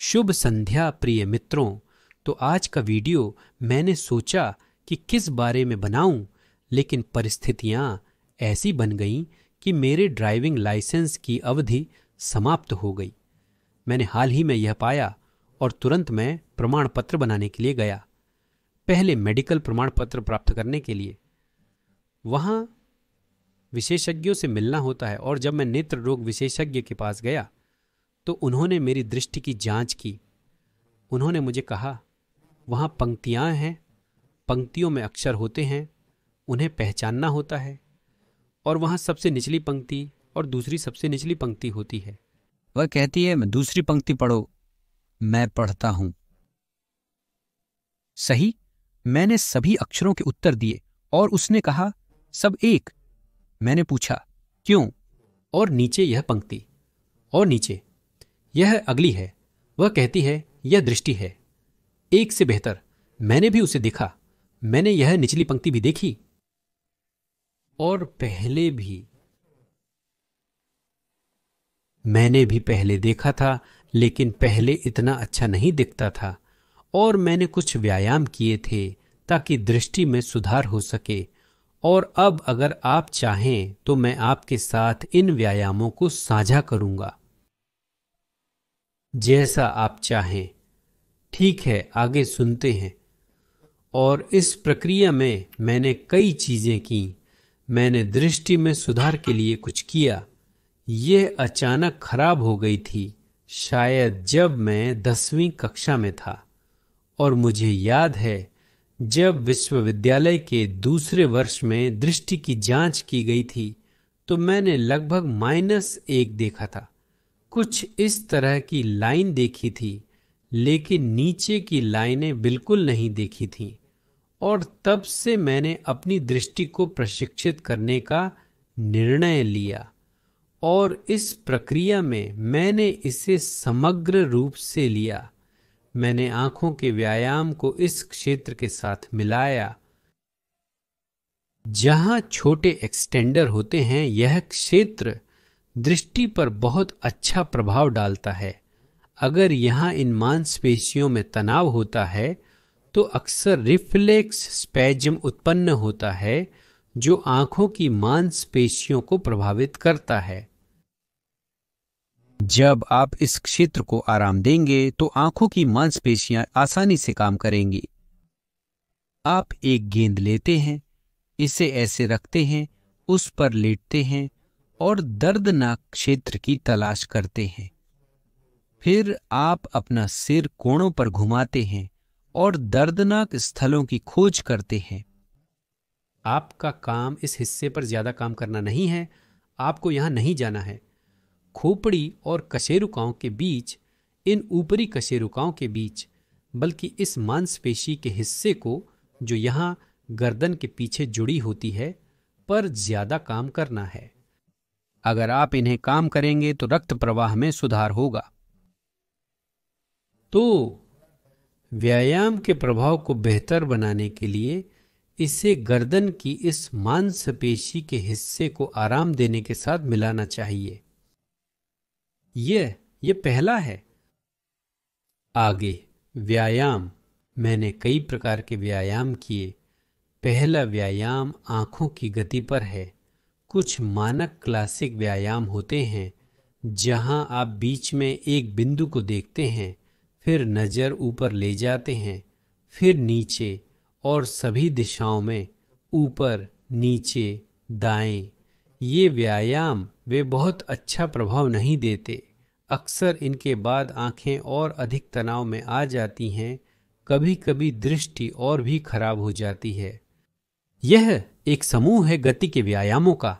शुभ संध्या प्रिय मित्रों। तो आज का वीडियो मैंने सोचा कि किस बारे में बनाऊं, लेकिन परिस्थितियां ऐसी बन गईं कि मेरे ड्राइविंग लाइसेंस की अवधि समाप्त हो गई। मैंने हाल ही में यह पाया और तुरंत मैं प्रमाण पत्र बनाने के लिए गया। पहले मेडिकल प्रमाण पत्र प्राप्त करने के लिए वहां विशेषज्ञों से मिलना होता है, और जब मैं नेत्र रोग विशेषज्ञ के पास गया तो उन्होंने मेरी दृष्टि की जांच की। उन्होंने मुझे कहा, वहां पंक्तियां हैं, पंक्तियों में अक्षर होते हैं, उन्हें पहचानना होता है, और वहां सबसे निचली पंक्ति और दूसरी सबसे निचली पंक्ति होती है। वह कहती है, मैं दूसरी पंक्ति पढ़ो। मैं पढ़ता हूं। सही, मैंने सभी अक्षरों के उत्तर दिए और उसने कहा, सब एक। मैंने पूछा, क्यों? और नीचे यह पंक्ति, और नीचे यह अगली है। वह कहती है, यह दृष्टि है, एक से बेहतर। मैंने भी उसे देखा, मैंने यह निचली पंक्ति भी देखी, और मैंने भी पहले देखा था, लेकिन पहले इतना अच्छा नहीं दिखता था, और मैंने कुछ व्यायाम किए थे ताकि दृष्टि में सुधार हो सके। और अब अगर आप चाहें तो मैं आपके साथ इन व्यायामों को साझा करूंगा, जैसा आप चाहें। ठीक है, आगे सुनते हैं। और इस प्रक्रिया में मैंने कई चीजें की। मैंने दृष्टि में सुधार के लिए कुछ किया। यह अचानक खराब हो गई थी, शायद जब मैं 10वीं कक्षा में था। और मुझे याद है, जब विश्वविद्यालय के दूसरे वर्ष में दृष्टि की जांच की गई थी तो मैंने लगभग -1 देखा था। कुछ इस तरह की लाइन देखी थी, लेकिन नीचे की लाइनें बिल्कुल नहीं देखी थीं। और तब से मैंने अपनी दृष्टि को प्रशिक्षित करने का निर्णय लिया, और इस प्रक्रिया में मैंने इसे समग्र रूप से लिया। मैंने आंखों के व्यायाम को इस क्षेत्र के साथ मिलाया जहां छोटे एक्सटेंडर होते हैं। यह क्षेत्र दृष्टि पर बहुत अच्छा प्रभाव डालता है। अगर यहां इन मांसपेशियों में तनाव होता है तो अक्सर रिफ्लेक्स स्पैज्म उत्पन्न होता है, जो आंखों की मांसपेशियों को प्रभावित करता है। जब आप इस क्षेत्र को आराम देंगे तो आंखों की मांसपेशियां आसानी से काम करेंगी। आप एक गेंद लेते हैं, इसे ऐसे रखते हैं, उस पर लेटते हैं और दर्दनाक क्षेत्र की तलाश करते हैं। फिर आप अपना सिर कोणों पर घुमाते हैं और दर्दनाक स्थलों की खोज करते हैं। आपका काम इस हिस्से पर ज्यादा काम करना नहीं है। आपको यहां नहीं जाना है। खोपड़ी और कशेरुकाओं के बीच, इन ऊपरी कशेरुकाओं के बीच, बल्कि इस मांसपेशी के हिस्से को जो यहां गर्दन के पीछे जुड़ी होती है, पर ज्यादा काम करना है। अगर आप इन्हें काम करेंगे तो रक्त प्रवाह में सुधार होगा। तो व्यायाम के प्रभाव को बेहतर बनाने के लिए इसे गर्दन की इस मांसपेशी के हिस्से को आराम देने के साथ मिलाना चाहिए। यह पहला है। आगे व्यायाम। मैंने कई प्रकार के व्यायाम किए। पहला व्यायाम आंखों की गति पर है। कुछ मानक क्लासिक व्यायाम होते हैं जहां आप बीच में एक बिंदु को देखते हैं, फिर नजर ऊपर ले जाते हैं, फिर नीचे, और सभी दिशाओं में, ऊपर, नीचे, दाएं। ये व्यायाम वे बहुत अच्छा प्रभाव नहीं देते। अक्सर इनके बाद आंखें और अधिक तनाव में आ जाती हैं। कभी कभी दृष्टि और भी खराब हो जाती है। यह एक समूह है गति के व्यायामों का।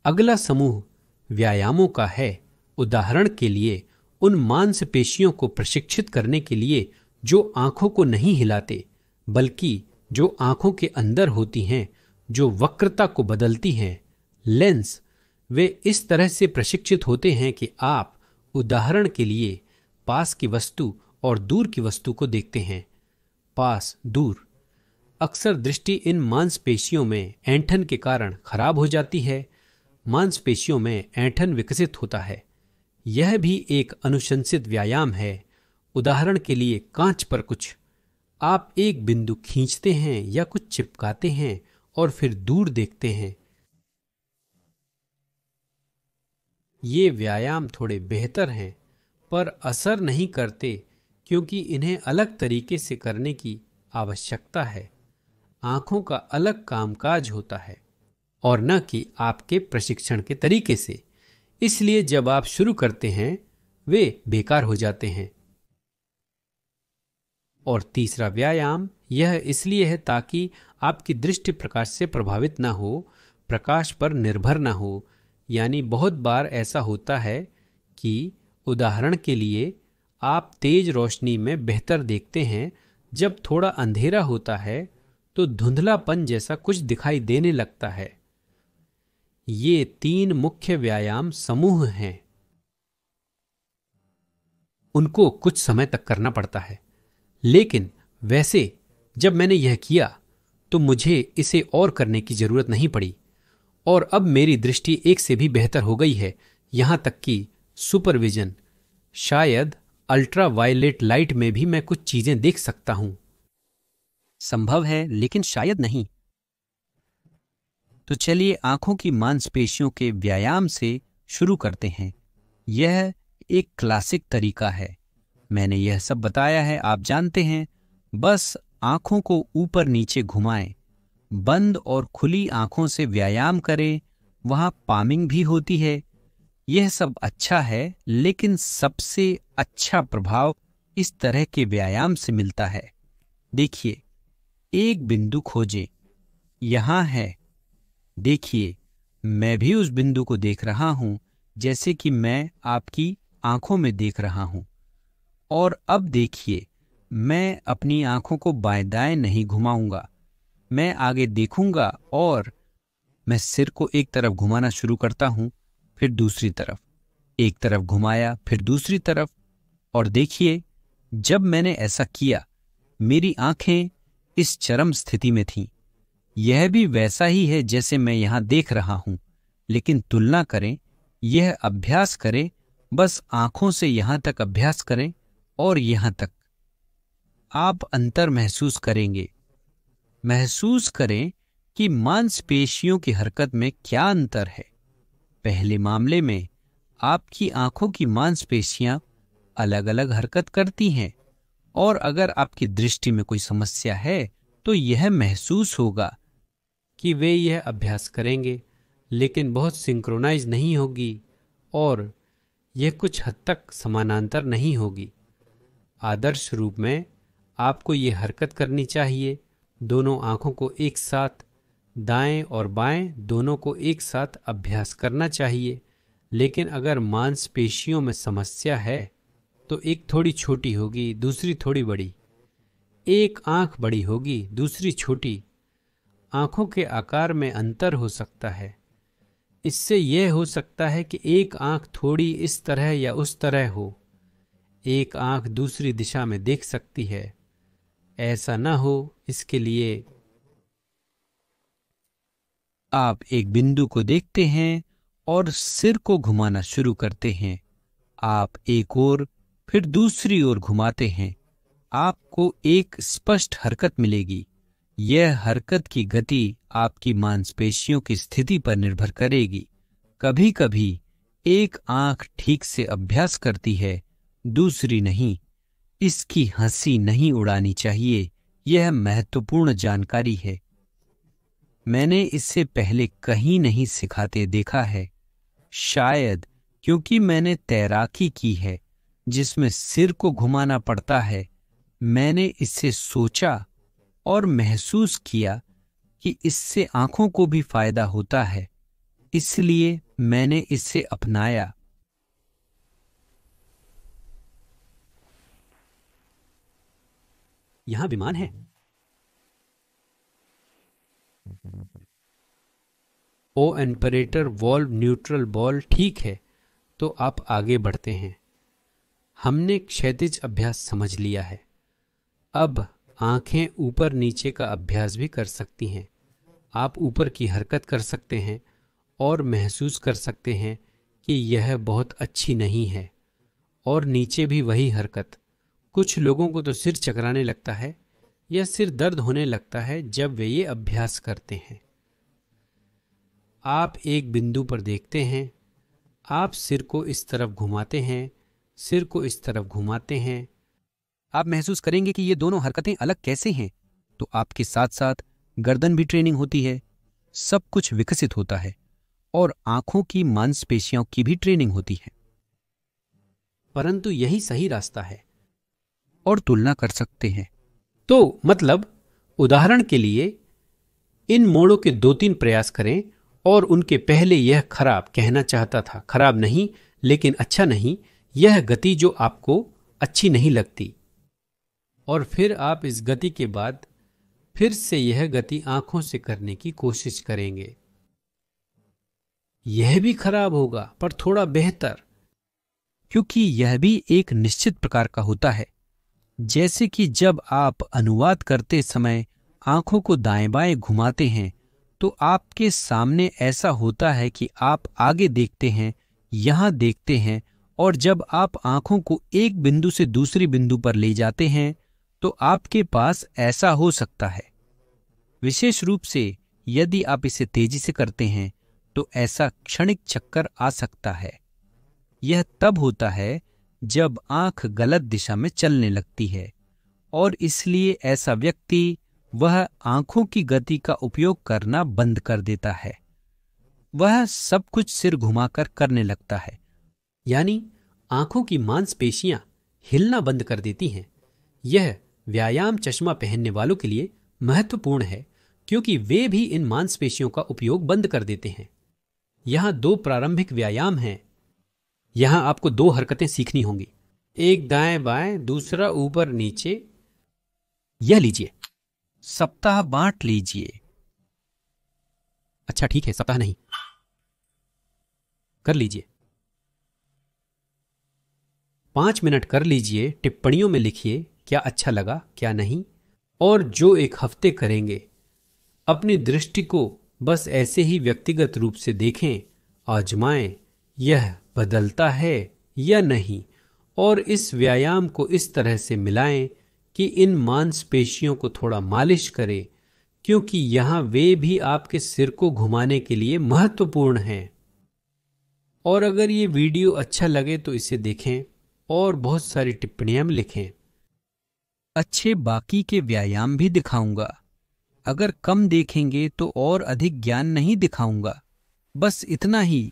अगला समूह व्यायामों का है। उदाहरण के लिए, उन मांसपेशियों को प्रशिक्षित करने के लिए जो आंखों को नहीं हिलाते, बल्कि जो आंखों के अंदर होती हैं, जो वक्रता को बदलती हैं, लेंस। वे इस तरह से प्रशिक्षित होते हैं कि आप, उदाहरण के लिए, पास की वस्तु और दूर की वस्तु को देखते हैं। पास, दूर। अक्सर दृष्टि इन मांसपेशियों में ऐंठन के कारण खराब हो जाती है। मांसपेशियों में ऐंठन विकसित होता है। यह भी एक अनुशंसित व्यायाम है, उदाहरण के लिए कांच पर कुछ आप एक बिंदु खींचते हैं या कुछ चिपकाते हैं और फिर दूर देखते हैं। ये व्यायाम थोड़े बेहतर हैं पर असर नहीं करते क्योंकि इन्हें अलग तरीके से करने की आवश्यकता है। आंखों का अलग कामकाज होता है और न कि आपके प्रशिक्षण के तरीके से। इसलिए जब आप शुरू करते हैं वे बेकार हो जाते हैं। और तीसरा व्यायाम यह इसलिए है ताकि आपकी दृष्टि प्रकाश से प्रभावित ना हो, प्रकाश पर निर्भर ना हो। यानी बहुत बार ऐसा होता है कि उदाहरण के लिए आप तेज रोशनी में बेहतर देखते हैं, जब थोड़ा अंधेरा होता है तो धुंधलापन जैसा कुछ दिखाई देने लगता है। ये 3 मुख्य व्यायाम समूह हैं। उनको कुछ समय तक करना पड़ता है, लेकिन वैसे जब मैंने यह किया तो मुझे इसे और करने की जरूरत नहीं पड़ी और अब मेरी दृष्टि एक से भी बेहतर हो गई है। यहां तक कि सुपरविजन, शायद अल्ट्रा वायलेट लाइट में भी मैं कुछ चीजें देख सकता हूं। संभव है, लेकिन शायद नहीं। तो चलिए आंखों की मांसपेशियों के व्यायाम से शुरू करते हैं। यह एक क्लासिक तरीका है। मैंने यह सब बताया है, आप जानते हैं। बस आंखों को ऊपर नीचे घुमाएं, बंद और खुली आंखों से व्यायाम करें। वहां पामिंग भी होती है। यह सब अच्छा है, लेकिन सबसे अच्छा प्रभाव इस तरह के व्यायाम से मिलता है। देखिए, एक बिंदु खोजें। यहां है। देखिए, मैं भी उस बिंदु को देख रहा हूं, जैसे कि मैं आपकी आंखों में देख रहा हूं। और अब देखिए, मैं अपनी आंखों को बाएं दाएं नहीं घुमाऊंगा। मैं आगे देखूंगा और मैं सिर को एक तरफ घुमाना शुरू करता हूं, फिर दूसरी तरफ, एक तरफ घुमाया, फिर दूसरी तरफ। और देखिए, जब मैंने ऐसा किया, मेरी आंखें इस चरम स्थिति में थीं। यह भी वैसा ही है जैसे मैं यहां देख रहा हूं, लेकिन तुलना करें, यह अभ्यास करें। बस आंखों से यहां तक अभ्यास करें और यहां तक। आप अंतर महसूस करेंगे। महसूस करें कि मांसपेशियों की हरकत में क्या अंतर है। पहले मामले में आपकी आंखों की मांसपेशियां अलग अलग हरकत करती हैं, और अगर आपकी दृष्टि में कोई समस्या है तो यह महसूस होगा कि वे यह अभ्यास करेंगे, लेकिन बहुत सिंक्रोनाइज नहीं होगी और यह कुछ हद तक समानांतर नहीं होगी। आदर्श रूप में आपको यह हरकत करनी चाहिए। दोनों आंखों को एक साथ, दाएं और बाएं दोनों को एक साथ अभ्यास करना चाहिए। लेकिन अगर मांसपेशियों में समस्या है तो एक थोड़ी छोटी होगी, दूसरी थोड़ी बड़ी। एक आंख बड़ी होगी, दूसरी छोटी। आंखों के आकार में अंतर हो सकता है। इससे यह हो सकता है कि एक आंख थोड़ी इस तरह या उस तरह हो। एक आंख दूसरी दिशा में देख सकती है। ऐसा न हो, इसके लिए आप एक बिंदु को देखते हैं और सिर को घुमाना शुरू करते हैं। आप एक ओर फिर दूसरी ओर घुमाते हैं। आपको एक स्पष्ट हरकत मिलेगी। यह हरकत की गति आपकी मांसपेशियों की स्थिति पर निर्भर करेगी। कभी कभी एक आंख ठीक से अभ्यास करती है, दूसरी नहीं। इसकी हंसी नहीं उड़ानी चाहिए। यह महत्वपूर्ण जानकारी है। मैंने इससे पहले कहीं नहीं सिखाते देखा है। शायद क्योंकि मैंने तैराकी की है जिसमें सिर को घुमाना पड़ता है। मैंने इससे सोचा और महसूस किया कि इससे आंखों को भी फायदा होता है, इसलिए मैंने इसे अपनाया। यहां विमान है। ओ एम्परेटर वॉल्व न्यूट्रल बॉल ठीक है। तो आप आगे बढ़ते हैं। हमने क्षैतिज अभ्यास समझ लिया है। अब आंखें ऊपर नीचे का अभ्यास भी कर सकती हैं। आप ऊपर की हरकत कर सकते हैं और महसूस कर सकते हैं कि यह बहुत अच्छी नहीं है, और नीचे भी वही हरकत। कुछ लोगों को तो सिर चकराने लगता है या सिर दर्द होने लगता है जब वे ये अभ्यास करते हैं। आप एक बिंदु पर देखते हैं, आप सिर को इस तरफ घुमाते हैं, सिर को इस तरफ घुमाते हैं। आप महसूस करेंगे कि ये दोनों हरकतें अलग कैसे हैं। तो आपके साथ साथ गर्दन भी ट्रेनिंग होती है, सब कुछ विकसित होता है और आंखों की मांसपेशियों की भी ट्रेनिंग होती है। परंतु यही सही रास्ता है। और तुलना कर सकते हैं। तो मतलब उदाहरण के लिए इन मोड़ों के 2-3 प्रयास करें और उनके पहले यह खराब कहना चाहता था, खराब नहीं लेकिन अच्छा नहीं, यह गति जो आपको अच्छी नहीं लगती, और फिर आप इस गति के बाद फिर से यह गति आंखों से करने की कोशिश करेंगे। यह भी खराब होगा पर थोड़ा बेहतर, क्योंकि यह भी एक निश्चित प्रकार का होता है। जैसे कि जब आप अनुवाद करते समय आंखों को दाएं बाएं घुमाते हैं तो आपके सामने ऐसा होता है कि आप आगे देखते हैं, यहां देखते हैं, और जब आप आंखों को एक बिंदु से दूसरी बिंदु पर ले जाते हैं तो आपके पास ऐसा हो सकता है। विशेष रूप से यदि आप इसे तेजी से करते हैं तो ऐसा क्षणिक चक्कर आ सकता है। यह तब होता है जब आंख गलत दिशा में चलने लगती है और इसलिए ऐसा व्यक्ति वह आंखों की गति का उपयोग करना बंद कर देता है। वह सब कुछ सिर घुमाकर करने लगता है, यानी आंखों की मांसपेशियां हिलना बंद कर देती हैं। यह व्यायाम चश्मा पहनने वालों के लिए महत्वपूर्ण है क्योंकि वे भी इन मांसपेशियों का उपयोग बंद कर देते हैं। यहां 2 प्रारंभिक व्यायाम हैं। यहां आपको 2 हरकतें सीखनी होंगी, एक दाएं बाएं, दूसरा ऊपर नीचे। यह लीजिए, सप्ताह बांट लीजिए। अच्छा ठीक है, सप्ताह नहीं, कर लीजिए। 5 मिनट कर लीजिए। टिप्पणियों में लिखिए क्या अच्छा लगा क्या नहीं। और जो एक हफ्ते करेंगे, अपनी दृष्टि को बस ऐसे ही व्यक्तिगत रूप से देखें, आजमाएं यह बदलता है या नहीं, और इस व्यायाम को इस तरह से मिलाएं कि इन मांसपेशियों को थोड़ा मालिश करें, क्योंकि यहां वे भी आपके सिर को घुमाने के लिए महत्वपूर्ण हैं। और अगर ये वीडियो अच्छा लगे तो इसे देखें और बहुत सारी टिप्पणियां लिखें। अच्छे बाकी के व्यायाम भी दिखाऊंगा। अगर कम देखेंगे तो और अधिक ज्ञान नहीं दिखाऊंगा। बस इतना ही